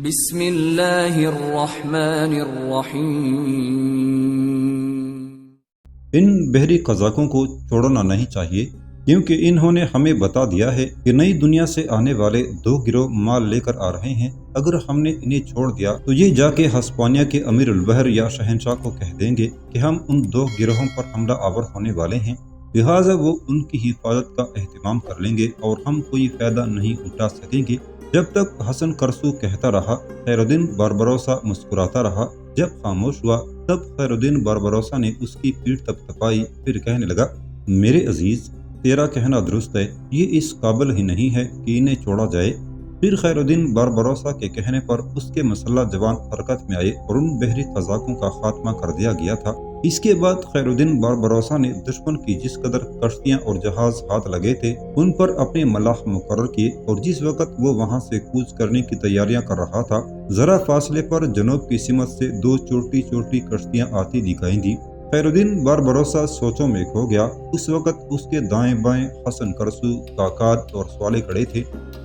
بسم اللہ الرحمن الرحیم۔ ان بحری قزاقوں کو چھوڑنا نہیں چاہیے، کیونکہ انہوں نے ہمیں بتا دیا ہے کہ نئی دنیا سے آنے والے 2 گروہ مال لے کر آ رہے ہیں۔ اگر ہم نے انہیں چھوڑ دیا تو یہ جا کے ہسپانیہ کے امیر البحر یا شہنشاہ کو کہہ دیں گے کہ ہم ان 2 گروہوں پر حملہ آور ہونے والے ہیں، لہٰذا وہ ان کی حفاظت کا اہتمام کر لیں گے اور ہم کوئی فائدہ نہیں اٹھا سکیں گے۔ جب تک حسن کرسو کہتا رہا، خیر الدین باربروسا مسکراتا رہا۔ جب خاموش ہوا تب خیر الدین باربروسا نے اس کی پیٹھ تپتپائی، پھر کہنے لگا، میرے عزیز، تیرا کہنا درست ہے، یہ اس قابل ہی نہیں ہے کہ انہیں چھوڑا جائے۔ پھر خیر الدین باربروسا کے کہنے پر اس کے مسلح جوان حرکت میں آئے اور ان بحری قزاقوں کا خاتمہ کر دیا گیا تھا۔ اس کے بعد خیر الدین باربروسا نے دشمن کی جس قدر کشتیاں اور جہاز ہاتھ لگے تھے ان پر اپنے ملاح مقرر کیے، اور جس وقت وہ وہاں سے کوچ کرنے کی تیاریاں کر رہا تھا، ذرا فاصلے پر جنوب کی سمت سے 2 چھوٹی چھوٹی کشتیاں آتی دکھائی دیں۔ خیر الدین باربروسا سوچوں میں کھو گیا۔ اس وقت اس کے دائیں بائیں حسن کرسو، کاکاد اور سوالے کھڑے تھے۔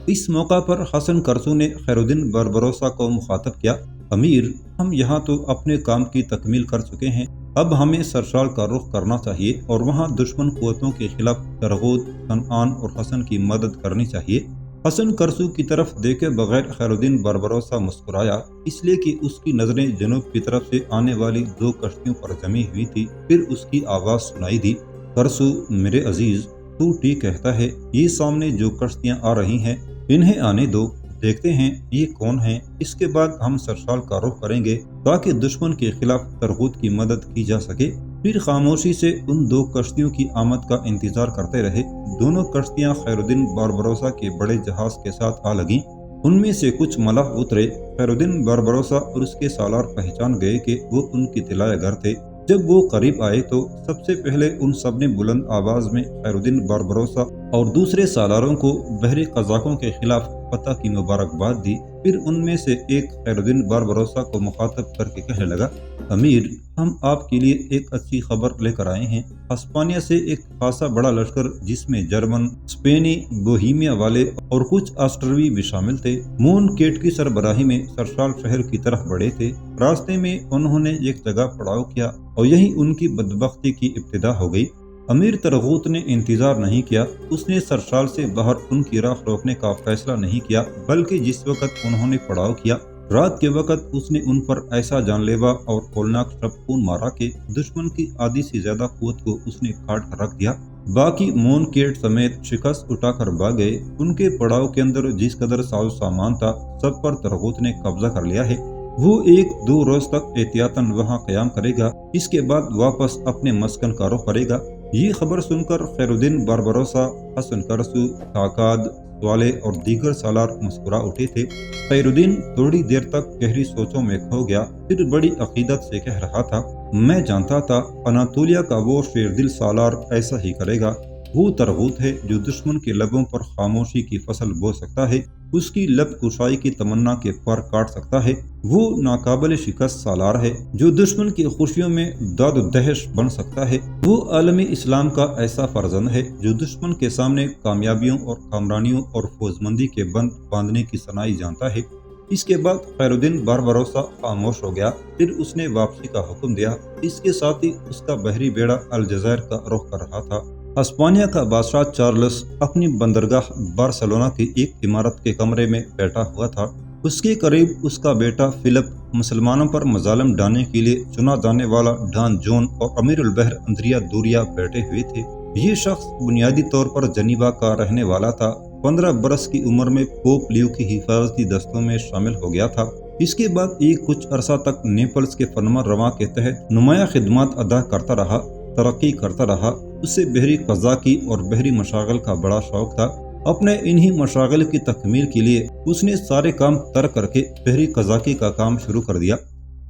اس موقع پر حسن کرسو نے خیر الدین باربروسا کو مخاطب کیا، امیر، ہم یہاں تو اپنے کام کی تکمیل کر چکے ہیں، اب ہمیں سرسال کا رخ کرنا چاہیے اور وہاں دشمن قوتوں کے خلاف ترغوت، صنعان اور حسن کی مدد کرنی چاہیے۔ حسن کرسو کی طرف دیکھے بغیر خیر الدین باربروسا مسکرایا، اس لیے کہ اس کی نظریں جنوب کی طرف سے آنے والی 2 کشتیوں پر جمی ہوئی تھی۔ پھر اس کی آواز سنائی دی، کرسو میرے عزیز، تو ٹھیک کہتا ہے، یہ سامنے جو کشتیاں آ رہی ہیں انہیں آنے دو، دیکھتے ہیں یہ کون ہیں، اس کے بعد ہم سرسال کا رخ کریں گے تاکہ دشمن کے خلاف ترغوت کی مدد کی جا سکے۔ پھر خاموشی سے ان 2 کشتیوں کی آمد کا انتظار کرتے رہے۔ دونوں کشتیاں خیر الدین باربروسا کے بڑے جہاز کے ساتھ آ لگیں۔ ان میں سے کچھ ملاح اترے۔ خیر الدین باربروسا اور اس کے سالار پہچان گئے کہ وہ ان کی طلائع گر تھے۔ جب وہ قریب آئے تو سب سے پہلے ان سب نے بلند آواز میں خیر الدین باربروسا اور دوسرے سالاروں کو بحری قزاقوں کے خلاف فتح کی مبارکباد دی۔ پھر ان میں سے ایک خیر الدین باربروسا کو مخاطب کر کے کہنے لگا، امیر، ہم آپ کے لیے ایک اچھی خبر لے کر آئے ہیں۔ ہسپانیہ سے ایک خاصا بڑا لشکر جس میں جرمن، اسپینی، بوہیمیا والے اور کچھ آسٹروی بھی شامل تھے، مون کیٹ کی سربراہی میں سرسال شہر کی طرف بڑھے تھے۔ راستے میں انہوں نے ایک جگہ پڑاؤ کیا اور یہی ان کی بدبختی کی ابتدا ہو گئی۔ امیر ترغوت نے انتظار نہیں کیا، اس نے سرسال سے باہر ان کی راہ روکنے کا فیصلہ نہیں کیا، بلکہ جس وقت انہوں نے پڑاؤ کیا، رات کے وقت اس نے ان پر ایسا جان لیوا اور ہولناک شب خون مارا کہ دشمن کی آدھی سے زیادہ قوت کو اس نے کاٹ کر رکھ دیا۔ باقی مون کیٹ سمیت شکست اٹھا کر بھاگ گئے۔ ان کے پڑاؤ کے اندر جس قدر ساز و سامان تھا سب پر ترغوت نے قبضہ کر لیا ہے۔ وہ 1-2 روز تک احتیاطاً وہاں قیام کرے گا، اس کے بعد واپس اپنے مسکن کا رخ کرے گا۔ یہ خبر سن کر خیر الدین باربروسا، حسن کرسو، کاکاد، سوالے اور دیگر سالار مسکرا اٹھے تھے۔ خیر الدین تھوڑی دیر تک گہری سوچوں میں کھو گیا، پھر بڑی عقیدت سے کہہ رہا تھا، میں جانتا تھا اناطولیہ کا وہ شیر دل سالار ایسا ہی کرے گا۔ وہ ترغوت ہے جو دشمن کے لبوں پر خاموشی کی فصل بو سکتا ہے، اس کی لب کشائی کی تمنا کے پر کاٹ سکتا ہے۔ وہ ناقابل شکست سالار ہے جو دشمن کی خوشیوں میں داد و دہش بن سکتا ہے۔ وہ عالم اسلام کا ایسا فرزند ہے جو دشمن کے سامنے کامیابیوں اور کامرانیوں اور فوزمندی کے بند باندھنے کی صناعی جانتا ہے۔ اس کے بعد خیر الدین باربروسا خاموش ہو گیا، پھر اس نے واپسی کا حکم دیا۔ اس کے ساتھ ہی اس کا بحری بیڑا الجزائر کا رخ کر رہا تھا۔ ہسپانیہ کا بادشاہ چارلس اپنی بندرگاہ بارسلونا کی ایک عمارت کے کمرے میں بیٹھا ہوا تھا۔ اس کے قریب اس کا بیٹا فلپ، مسلمانوں پر مظالم ڈالنے کے لیے چنا جانے والا ڈان جون، اور امیر البحر اندریا دوریا بیٹھے ہوئے تھے۔ یہ شخص بنیادی طور پر جنیوا کا رہنے والا تھا۔ 15 برس کی عمر میں پوپ لیو کی حفاظتی دستوں میں شامل ہو گیا تھا۔ اس کے بعد کچھ عرصہ تک نیپلز کے فرمان رواں کے تحت نمایاں خدمات ادا کرتا رہا، ترقی کرتا رہا۔ اسے بحری قزاقی اور بحری مشاغل کا بڑا شوق تھا۔ اپنے انہی مشاغل کی تکمیل کے لیے اس نے سارے کام ترک کر کے بحری قزاقی کا کام شروع کر دیا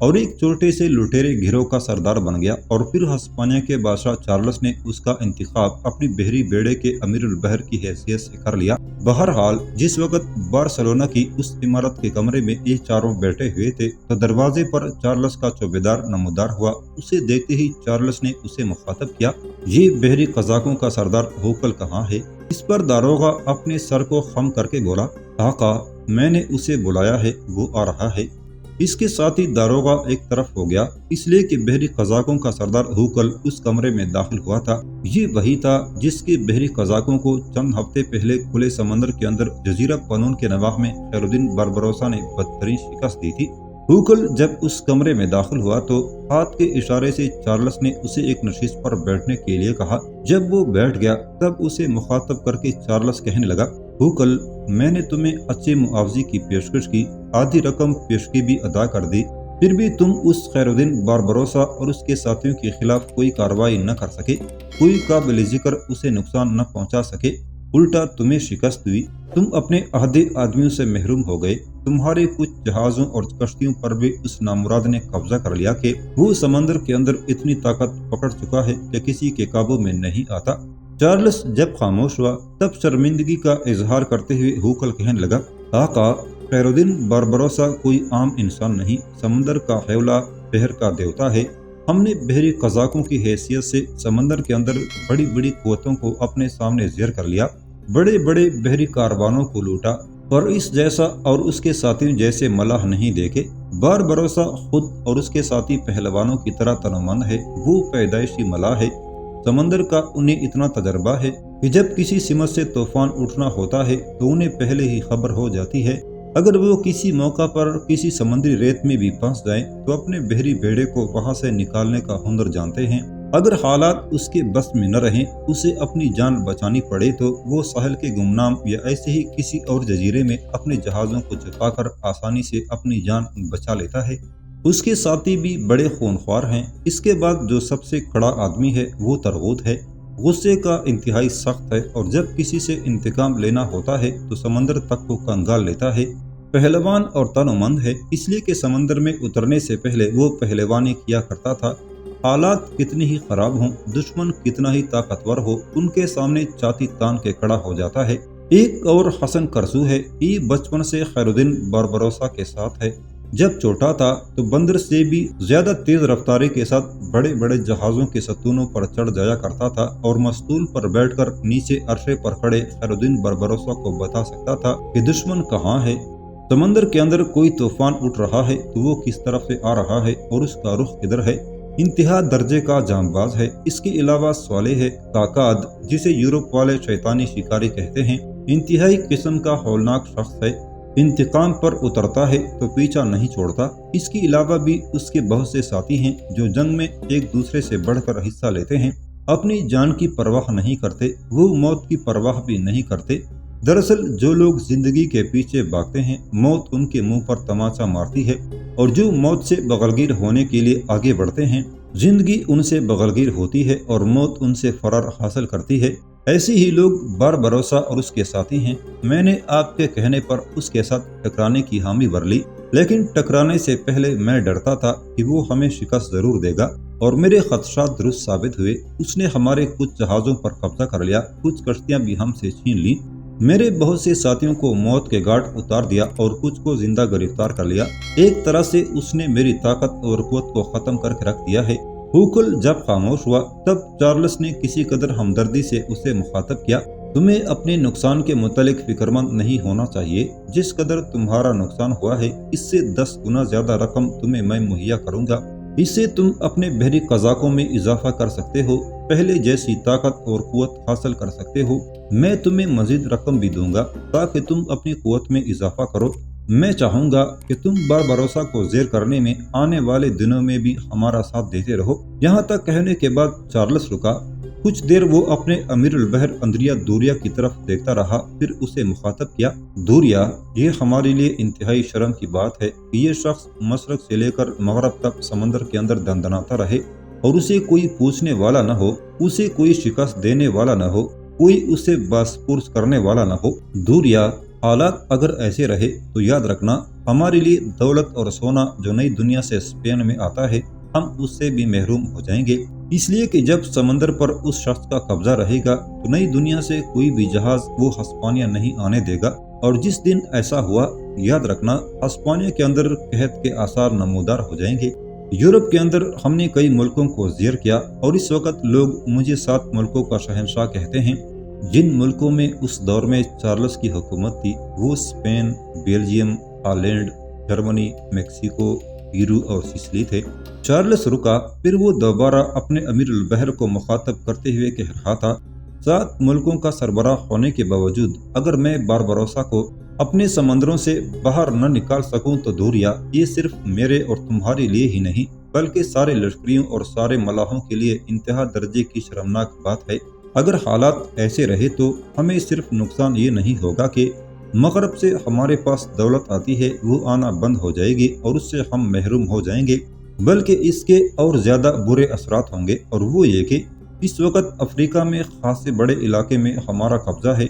اور ایک چھوٹے سے لٹیرے گروہ کا سردار بن گیا، اور پھر ہسپانیہ کے بادشاہ چارلس نے اس کا انتخاب اپنی بحری بیڑے کے امیر البحر کی حیثیت سے کر لیا۔ بہرحال جس وقت بارسلونا کی اس عمارت کے کمرے میں یہ چاروں بیٹھے ہوئے تھے تو دروازے پر چارلس کا چوبیدار نمودار ہوا۔ اسے دیکھتے ہی چارلس نے اسے مخاطب کیا، یہ بحری قزاقوں کا سردار ہوکل کہاں ہے؟ اس پر داروغہ اپنے سر کو خم کر کے بولا، آقا، میں نے اسے بلایا ہے، وہ آ رہا ہے۔ اس کے ساتھ ہی داروغہ ایک طرف ہو گیا، اس لیے کہ بحری قزاقوں کا سردار ہوکل اس کمرے میں داخل ہوا تھا۔ یہ وہی تھا جس کے بحری قزاقوں کو چند ہفتے پہلے کھلے سمندر کے اندر جزیرہ پنون کے نواح میں خیر الدین باربروسا نے بدترین شکست دی تھی۔ ہوکل جب اس کمرے میں داخل ہوا تو ہاتھ کے اشارے سے چارلس نے اسے ایک نشست پر بیٹھنے کے لیے کہا۔ جب وہ بیٹھ گیا تب اسے مخاطب کر کے چارلس کہنے لگا، ہوکل، میں نے تمہیں اچھے معاوضے کی پیشکش کی، آدھی رقم پیشگی بھی ادا کر دی، پھر بھی تم اس خیر الدین باربروسا اور اس کے ساتھیوں کے خلاف کوئی کارروائی نہ کر سکے، کوئی قابل ذکر اسے نقصان نہ پہنچا سکے، الٹا تمہیں شکست ہوئی، تم اپنے عہدے آدمیوں سے محروم ہو گئے، تمہارے کچھ جہازوں اور کشتیوں پر بھی اس نامراد نے قبضہ کر لیا کہ وہ سمندر کے اندر اتنی طاقت پکڑ چکا ہے کہ کسی کے قابو میں نہیں آتا۔ چارلس جب خاموش ہوا تب شرمندگی کا اظہار کرتے ہوئے ہوکل کہنے لگا، آقا، خیر الدین باربروسا کوئی عام انسان نہیں، سمندر کا حیولہ، بحر کا دیوتا ہے۔ ہم نے بحری قزاقوں کی حیثیت سے سمندر کے اندر بڑی بڑی قوتوں کو اپنے سامنے زیر کر لیا، بڑے بڑے بحری کاروانوں کو لوٹا، اور اس جیسا اور اس کے ساتھیوں جیسے ملاح نہیں دیکھے۔ باربروسا خود اور اس کے ساتھی پہلوانوں کی طرح تنومند ہے، وہ پیدائشی ملاح ہے۔ سمندر کا انہیں اتنا تجربہ ہے کہ جب کسی سمت سے طوفان اٹھنا ہوتا ہے تو انہیں پہلے ہی خبر ہو جاتی ہے۔ اگر وہ کسی موقع پر کسی سمندری ریت میں بھی پھنس جائیں تو اپنے بحری بیڑے کو وہاں سے نکالنے کا ہنر جانتے ہیں۔ اگر حالات اس کے بس میں نہ رہیں، اسے اپنی جان بچانی پڑے تو وہ ساحل کے گمنام یا ایسے ہی کسی اور جزیرے میں اپنے جہازوں کو چھپا کر آسانی سے اپنی جان بچا لیتا ہے۔ اس کے ساتھی بھی بڑے خونخوار ہیں۔ اس کے بعد جو سب سے کڑا آدمی ہے وہ ترغوت ہے، غصے کا انتہائی سخت ہے، اور جب کسی سے انتقام لینا ہوتا ہے تو سمندر تک کو کنگال لیتا ہے۔ پہلوان اور تنومند ہے، اس لیے کہ سمندر میں اترنے سے پہلے وہ پہلوانی کیا کرتا تھا۔ حالات کتنی ہی خراب ہوں، دشمن کتنا ہی طاقتور ہو، ان کے سامنے چھاتی تان کے کھڑا ہو جاتا ہے۔ ایک اور حسن کرسو ہے، یہ بچپن سے خیر الدین باربروسا کے ساتھ ہے۔ جب چھوٹا تھا تو بندر سے بھی زیادہ تیز رفتاری کے ساتھ بڑے بڑے جہازوں کے ستونوں پر چڑھ جایا کرتا تھا اور مستول پر بیٹھ کر نیچے عرصے پر کھڑے خیر الدین باربروسا کو بتا سکتا تھا کہ دشمن کہاں ہے۔ سمندر کے اندر کوئی طوفان اٹھ رہا ہے تو وہ کس طرف سے آ رہا ہے اور اس کا رخ کدھر ہے۔ انتہا درجے کا جام باز ہے۔ اس کے علاوہ صالح ہے، تاکاد، جسے یورپ والے شیطانی شکاری کہتے ہیں، انتہائی قسم کا ہولناک شخص ہے۔ انتقام پر اترتا ہے تو پیچھا نہیں چھوڑتا۔ اس کے علاوہ بھی اس کے بہت سے ساتھی ہیں جو جنگ میں ایک دوسرے سے بڑھ کر حصہ لیتے ہیں، اپنی جان کی پرواہ نہیں کرتے، وہ موت کی پرواہ بھی نہیں کرتے۔ دراصل جو لوگ زندگی کے پیچھے بھاگتے ہیں، موت ان کے منہ پر تماچا مارتی ہے، اور جو موت سے بغلگیر ہونے کے لیے آگے بڑھتے ہیں، زندگی ان سے بغلگیر ہوتی ہے اور موت ان سے فرار حاصل کرتی ہے۔ ایسے ہی لوگ باربروسا اور اس کے ساتھی ہیں۔ میں نے آپ کے کہنے پر اس کے ساتھ ٹکرانے کی حامی بھر لی، لیکن ٹکرانے سے پہلے میں ڈرتا تھا کہ وہ ہمیں شکست ضرور دے گا، اور میرے خدشات درست ثابت ہوئے۔ اس نے ہمارے کچھ جہازوں پر قبضہ کر لیا، کچھ کشتیاں بھی ہم سے چھین لیں، میرے بہت سے ساتھیوں کو موت کے گھاٹ اتار دیا اور کچھ کو زندہ گرفتار کر لیا۔ ایک طرح سے اس نے میری طاقت اور قوت کو ختم کر کے رکھ دیا ہے۔ ہوکل جب خاموش ہوا تب چارلس نے کسی قدر ہمدردی سے اسے مخاطب کیا، تمہیں اپنے نقصان کے متعلق فکرمند نہیں ہونا چاہیے۔ جس قدر تمہارا نقصان ہوا ہے اس سے 10 گنا زیادہ رقم تمہیں میں مہیا کروں گا، اس سے تم اپنے بحری قزاقوں میں اضافہ کر سکتے ہو، پہلے جیسی طاقت اور قوت حاصل کر سکتے ہو۔ میں تمہیں مزید رقم بھی دوں گا تاکہ تم اپنی قوت میں اضافہ کرو۔ میں چاہوں گا کہ تم باربروسا کو زیر کرنے میں آنے والے دنوں میں بھی ہمارا ساتھ دیتے رہو۔ یہاں تک کہنے کے بعد چارلس رکا۔ کچھ دیر وہ اپنے امیر البحر اندریا دوریا کی طرف دیکھتا رہا، پھر اسے مخاطب کیا، دوریا، یہ ہمارے لیے انتہائی شرم کی بات ہے کہ یہ شخص مشرق سے لے کر مغرب تک سمندر کے اندر دندناتا رہے اور اسے کوئی پوچھنے والا نہ ہو، اسے کوئی شکست دینے والا نہ ہو، کوئی اسے باس پرس کرنے والا نہ ہو۔ دوریا، حالات اگر ایسے رہے تو یاد رکھنا، ہمارے لیے دولت اور سونا جو نئی دنیا سے اسپین میں آتا ہے، ہم اس سے بھی محروم ہو جائیں گے، اس لیے کہ جب سمندر پر اس شخص کا قبضہ رہے گا تو نئی دنیا سے کوئی بھی جہاز وہ ہسپانیہ نہیں آنے دے گا، اور جس دن ایسا ہوا، یاد رکھنا، ہسپانیہ کے اندر قحط کے آثار نمودار ہو جائیں گے۔ یورپ کے اندر ہم نے کئی ملکوں کو زیر کیا اور اس وقت لوگ مجھے 7 ملکوں کا شہنشاہ کہتے ہیں۔ جن ملکوں میں اس دور میں چارلس کی حکومت تھی وہ Spain, Belgium, Holland, Germany, Mexico, Peru اور سسلی تھے۔ چارلس رکا، پھر وہ دوبارہ اپنے امیر البحر کو مخاطب کرتے ہوئے کہہ رہا تھا، 7 ملکوں کا سربراہ ہونے کے باوجود اگر میں باربروسا کو اپنے سمندروں سے باہر نہ نکال سکوں تو دوریا، یہ صرف میرے اور تمہارے لیے ہی نہیں بلکہ سارے لشکریوں اور سارے ملاحوں کے لیے انتہا درجے کی شرمناک بات ہے۔ اگر حالات ایسے رہے تو ہمیں صرف نقصان یہ نہیں ہوگا کہ مغرب سے ہمارے پاس دولت آتی ہے وہ آنا بند ہو جائے گی اور اس سے ہم محروم ہو جائیں گے، بلکہ اس کے اور زیادہ برے اثرات ہوں گے، اور وہ یہ کہ اس وقت افریقہ میں خاصے بڑے علاقے میں ہمارا قبضہ ہے،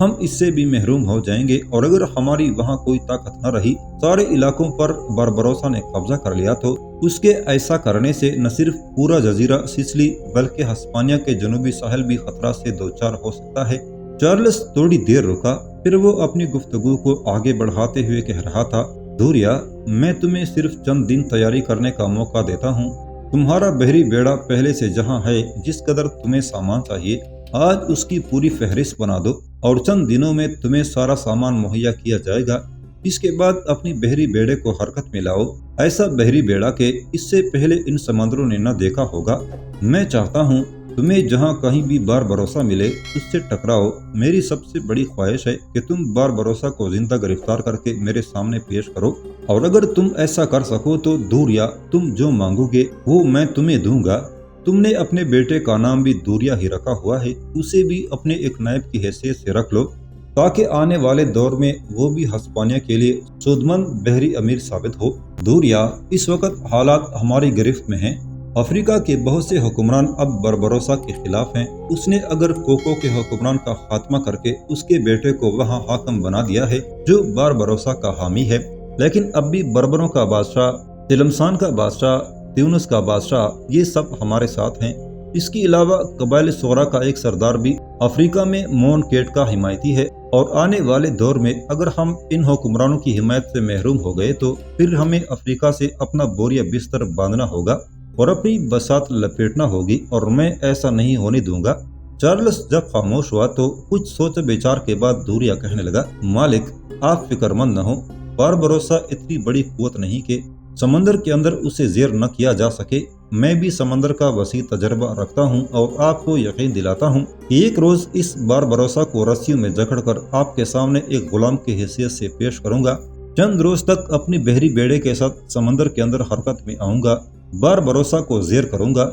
ہم اس سے بھی محروم ہو جائیں گے، اور اگر ہماری وہاں کوئی طاقت نہ رہی، سارے علاقوں پر باربروسا نے قبضہ کر لیا تو اس کے ایسا کرنے سے نہ صرف پورا جزیرہ سسلی بلکہ ہسپانیہ کے جنوبی ساحل بھی خطرہ سے دوچار ہو سکتا ہے۔ چارلس تھوڑی دیر رکا، پھر وہ اپنی گفتگو کو آگے بڑھاتے ہوئے کہہ رہا تھا، دوریا، میں تمہیں صرف چند دن تیاری کرنے کا موقع دیتا ہوں۔ تمہارا بحری بیڑا پہلے سے جہاں ہے، جس قدر تمہیں سامان چاہیے، آج اس کی پوری فہرست بنا دو اور چند دنوں میں تمہیں سارا سامان مہیا کیا جائے گا۔ اس کے بعد اپنی بحری بیڑے کو حرکت میں لاؤ، ایسا بحری بیڑا کہ اس سے پہلے ان سمندروں نے نہ دیکھا ہوگا۔ میں چاہتا ہوں تمہیں جہاں کہیں بھی باربروسا ملے اس سے ٹکراؤ۔ میری سب سے بڑی خواہش ہے کہ تم باربروسا کو زندہ گرفتار کر کے میرے سامنے پیش کرو، اور اگر تم ایسا کر سکو تو دوریا، تم جو مانگو گے وہ میں تمہیں دوں گا۔ تم نے اپنے بیٹے کا نام بھی دوریا ہی رکھا ہوا ہے، اسے بھی اپنے ایک نائب کی حیثیت سے رکھ لو تاکہ آنے والے دور میں وہ بھی ہسپانیہ کے لیے سودمند بحری امیر ثابت ہو۔ دوریا، اس وقت حالات ہماری گرفت میں ہیں۔ افریقہ کے بہت سے حکمران اب باربروسا کے خلاف ہیں۔ اس نے اگر کوکو کے حکمران کا خاتمہ کر کے اس کے بیٹے کو وہاں حاکم بنا دیا ہے جو باربروسا کا حامی ہے، لیکن اب بھی بربروں کا بادشاہ، تلمسان کا بادشاہ، تیونس کا بادشاہ، یہ سب ہمارے ساتھ ہیں۔ اس کے علاوہ قبائل صغرا کا ایک سردار بھی افریقہ میں مون کیٹ کا حمایتی ہے، اور آنے والے دور میں اگر ہم ان حکمرانوں کی حمایت سے محروم ہو گئے تو پھر ہمیں افریقہ سے اپنا بوریا بستر باندھنا ہوگا اور اپنی بساط لپیٹنا ہوگی، اور میں ایسا نہیں ہونے دوں گا۔ چارلس جب خاموش ہوا تو کچھ سوچ بچار کے بعد دوریا کہنے لگا، مالک، آپ فکر مند نہ ہو، باربروسا اتنی بڑی قوت نہیں کہ سمندر کے اندر اسے زیر نہ کیا جا سکے۔ میں بھی سمندر کا وسیع تجربہ رکھتا ہوں اور آپ کو یقین دلاتا ہوں کہ ایک روز اس باربروسا کو رسیوں میں جکڑ کر آپ کے سامنے ایک غلام کی حیثیت سے پیش کروں گا۔ چند روز تک اپنی بحری بیڑے کے ساتھ سمندر کے اندر حرکت میں آؤں گا، باربروسا کو زیر کروں گا۔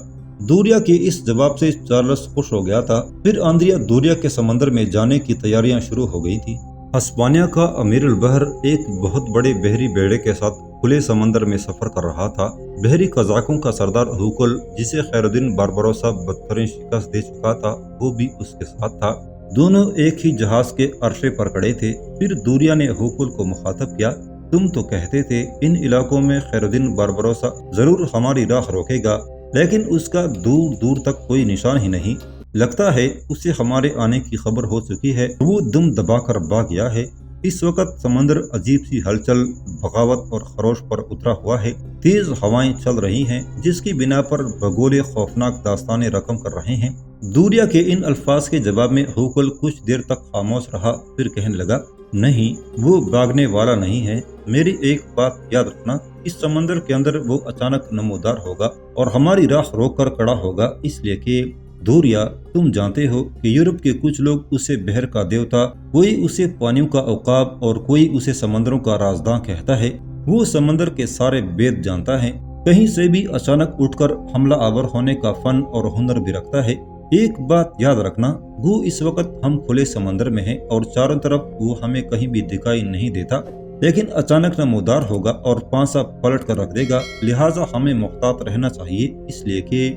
دوریا کے اس جواب سے چارلس خوش ہو گیا تھا۔ پھر آندریا دوریا کے سمندر میں جانے کی تیاریاں شروع ہو گئی تھی۔ ہسپانیہ کا امیر البحر ایک بہت بڑے بحری بیڑے کے ساتھ کھلے سمندر میں سفر کر رہا تھا۔ بحری قزاقوں کا سردار ہوکل، جسے خیر الدین باربروسا بدترین شکست دے چکا تھا، وہ بھی اس کے ساتھ تھا۔ دونوں ایک ہی جہاز کے عرصے پر کھڑے تھے۔ پھر دوریا نے ہوکل کو مخاطب کیا، تم تو کہتے تھے ان علاقوں میں خیر الدین باربروسا ضرور ہماری راہ روکے گا، لیکن اس کا دور دور تک کوئی نشان ہی نہیں۔ لگتا ہے اسے ہمارے آنے کی خبر ہو چکی ہے، وہ دم دبا کر بھاگ گیا ہے۔ اس وقت سمندر عجیب سی ہلچل، بغاوت اور خروش پر اترا ہوا ہے۔ تیز ہوائیں چل رہی ہیں جس کی بنا پر بگولے خوفناک داستانیں رقم کر رہے ہیں۔ دوریا کے ان الفاظ کے جواب میں ہوکل کچھ دیر تک خاموش رہا، پھر کہنے لگا، نہیں، وہ بھاگنے والا نہیں ہے۔ میری ایک بات یاد رکھنا، اس سمندر کے اندر وہ اچانک نمودار ہوگا اور ہماری راہ روک کر کھڑا ہوگا، اس لیے کہ دوریا، تم جانتے ہو کہ یورپ کے کچھ لوگ اسے بحر کا دیوتا، کوئی اسے پانیوں کا عقاب اور کوئی اسے سمندروں کا رازداں کہتا ہے۔ وہ سمندر کے سارے بید جانتا ہے، کہیں سے بھی اچانک اٹھ کر حملہ آور ہونے کا فن اور ہنر بھی رکھتا ہے۔ ایک بات یاد رکھنا، وہ اس وقت ہم کھلے سمندر میں ہیں اور چاروں طرف وہ ہمیں کہیں بھی دکھائی نہیں دیتا، لیکن اچانک نمودار ہوگا اور پانسا پلٹ کر رکھ دے گا، لہٰذا ہمیں محتاط رہنا چاہیے، اس لیے کہ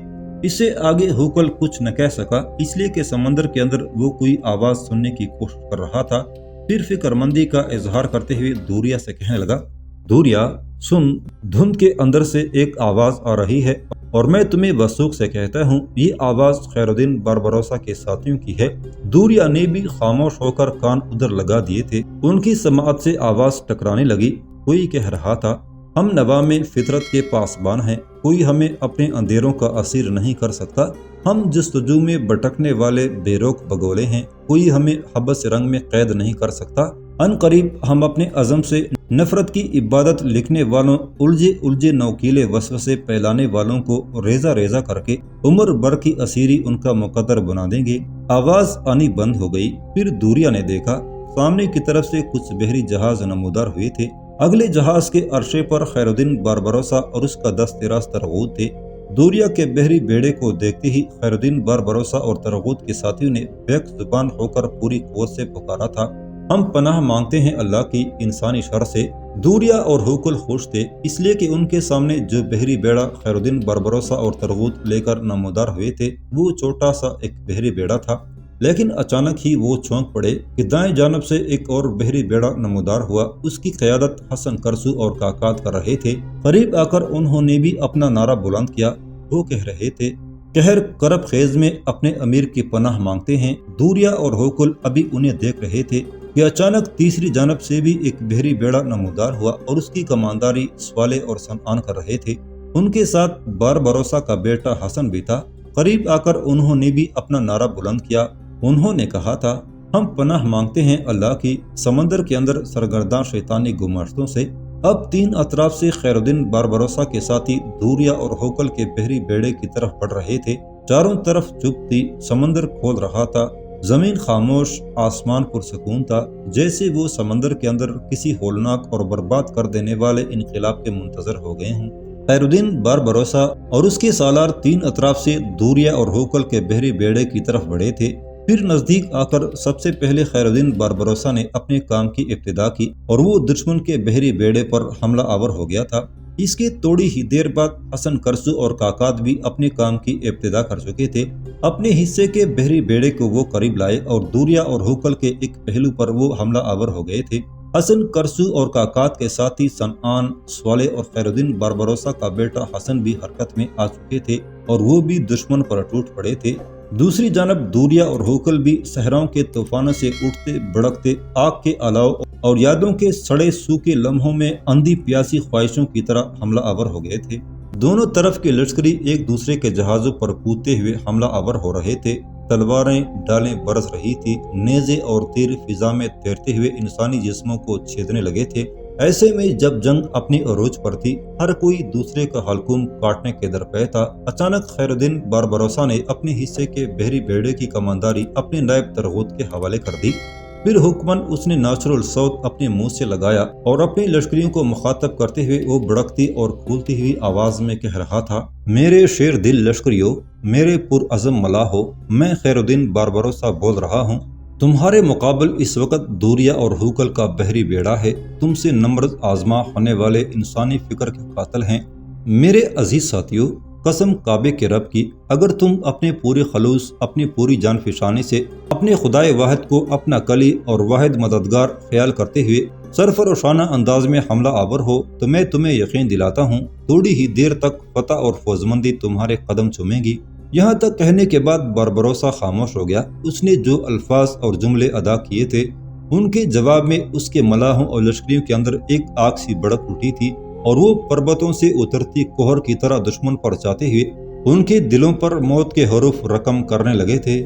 اسے آگے ہوکل کچھ نہ کہہ سکا، اس لیے کہ سمندر کے اندر وہ کوئی آواز سننے کی کوشش کر رہا تھا۔ پھر فکر مندی کا اظہار کرتے ہوئے دوریا سے کہنے لگا، دوریا، سن، دھند کے اندر سے ایک آواز آ رہی ہے اور میں تمہیں وثوق سے کہتا ہوں یہ آواز خیر الدین باربروسا کے ساتھیوں کی ہے۔ دوریا نے بھی خاموش ہو کر کان ادھر لگا دیے تھے۔ ان کی سماعت سے آواز ٹکرانے لگی۔ کوئی کہہ رہا تھا، ہم نوا میں فطرت کے پاسبان ہیں، کوئی ہمیں اپنے اندھیروں کا اسیر نہیں کر سکتا۔ ہم جستجو میں بھٹکنے والے بے روک بگولے ہیں، کوئی ہمیں حبس رنگ میں قید نہیں کر سکتا۔ ان قریب ہم اپنے عزم سے نفرت کی عبادت لکھنے والوں، الجھے نوکیلے وسوسے پھیلانے والوں کو ریزہ ریزہ کر کے عمر بھر کی اسیری ان کا مقدر بنا دیں گے۔ آواز آنی بند ہو گئی، پھر دوریا نے دیکھا سامنے کی طرف سے کچھ بحری جہاز نمودار ہوئے تھے۔ اگلے جہاز کے عرصے پر خیرالدین باربروسا اور اس کا دست راست ترغوت تھے۔ دوریا کے بحری بیڑے کو دیکھتے ہی خیرالدین باربروسا اور ترغوت کے ساتھیوں نے بیک زبان ہو کر پوری قوت سے پکارا تھا، ہم پناہ مانگتے ہیں اللہ کی انسانی شر سے۔ دوریا اور ہوکل خوش تھے، اس لیے کہ ان کے سامنے جو بحری بیڑا خیرالدین باربروسا اور ترغوت لے کر نمودار ہوئے تھے وہ چھوٹا سا ایک بحری بیڑا تھا۔ لیکن اچانک ہی وہ چونک پڑے کہ دائیں جانب سے ایک اور بحری بیڑا نمودار ہوا، اس کی قیادت حسن کرسو اور کاکات کر رہے تھے۔ قریب آ کر انہوں نے بھی اپنا نعرہ بلند کیا، وہ کہہ رہے تھے، قہر کرب خیز میں اپنے امیر کی پناہ مانگتے ہیں۔ دوریا اور ہوکل ابھی انہیں دیکھ رہے تھے کہ اچانک تیسری جانب سے بھی ایک بحری بیڑا نمودار ہوا اور اس کی کمانداری سوالے اور سنعان کر رہے تھے۔ ان کے ساتھ باربروسا کا بیٹا حسن بھی تھا۔ قریب آ کر انہوں نے بھی اپنا نعرہ بلند کیا، انہوں نے کہا تھا، ہم پناہ مانگتے ہیں اللہ کی سمندر کے اندر سرگرداں شیطانی گماشتوں سے۔ اب تین اطراف سے خیرالدین باربروسا کے ساتھی دوریا اور ہوکل کے بحری بیڑے کی طرف بڑھ رہے تھے۔ چاروں طرف چپ تھی، سمندر کھول رہا تھا، زمین خاموش، آسمان پرسکون تھا، جیسے وہ سمندر کے اندر کسی ہولناک اور برباد کر دینے والے انقلاب کے منتظر ہو گئے ہوں۔ خیرالدین باربروسا اور اس کے سالار تین اطراف سے دوریا اور ہوکل کے بحری بیڑے کی طرف بڑھے تھے۔ پھر نزدیک آ کر سب سے پہلے خیرالدین باربروسا نے اپنے کام کی ابتدا کی اور وہ دشمن کے بحری بیڑے پر حملہ آور ہو گیا تھا۔ اس کے تھوڑی ہی دیر بعد حسن کرسو اور کاکات بھی اپنے کام کی ابتدا کر چکے تھے۔ اپنے حصے کے بحری بیڑے کو وہ قریب لائے اور دوریا اور ہوکل کے ایک پہلو پر وہ حملہ آور ہو گئے تھے۔ حسن کرسو اور کاکات کے ساتھی سنعان، سوالے اور خیرالدین باربروسا کا بیٹا حسن بھی حرکت میں آ چکے تھے اور وہ بھی دشمن پر ٹوٹ پڑے تھے۔ دوسری جانب دوریا اور ہوکل بھی صحراؤں کے طوفانوں سے اٹھتے بڑکتے آگ کے الاؤ اور یادوں کے سڑے سوکھے لمحوں میں اندھی پیاسی خواہشوں کی طرح حملہ آور ہو گئے تھے۔ دونوں طرف کے لشکری ایک دوسرے کے جہازوں پر کودتے ہوئے حملہ آور ہو رہے تھے، تلواریں ڈالیں برس رہی تھی، نیزے اور تیر فضا میں تیرتے ہوئے انسانی جسموں کو چھیدنے لگے تھے۔ ایسے میں جب جنگ اپنی عروج پر تھی، ہر کوئی دوسرے کا حلقوم کاٹنے کے درپے تھا، اچانک خیرالدین باربروسا نے اپنے حصے کے بحری بیڑے کی کمانداری اپنے نائب ترغوت کے حوالے کر دی۔ پھر حکمن اس نے ناصر الصوت اپنے منہ سے لگایا اور اپنے لشکریوں کو مخاطب کرتے ہوئے وہ بڑکتی اور کھولتی ہوئی آواز میں کہہ رہا تھا، میرے شیر دل لشکریوں، میرے پرعزم ملاحو، میں خیرالدین باربروسا بول رہا ہوں۔ تمہارے مقابل اس وقت دوریا اور ہوکل کا بحری بیڑا ہے، تم سے نمرد آزما ہونے والے انسانی فکر کے قاتل ہیں۔ میرے عزیز ساتھیوں، قسم کعبے کے رب کی، اگر تم اپنے پورے خلوص، اپنی پوری جان فشانی سے اپنے خدائے واحد کو اپنا کلی اور واحد مددگار خیال کرتے ہوئے سرفروشانہ انداز میں حملہ آور ہو تو میں تمہیں یقین دلاتا ہوں تھوڑی ہی دیر تک فتح اور فوزمندی تمہارے قدم چومے گی۔ یہاں تک کہنے کے بعد باربروسا خاموش ہو گیا۔ اس نے جو الفاظ اور جملے ادا کیے تھے ان کے جواب میں اس کے ملاحوں اور لشکریوں کے اندر ایک آگ سی بڑک اٹھی تھی اور وہ پربتوں سے اترتی کوہر کی طرح دشمن پر چاہتے ہوئے ان کے دلوں پر موت کے حروف رقم کرنے لگے تھے۔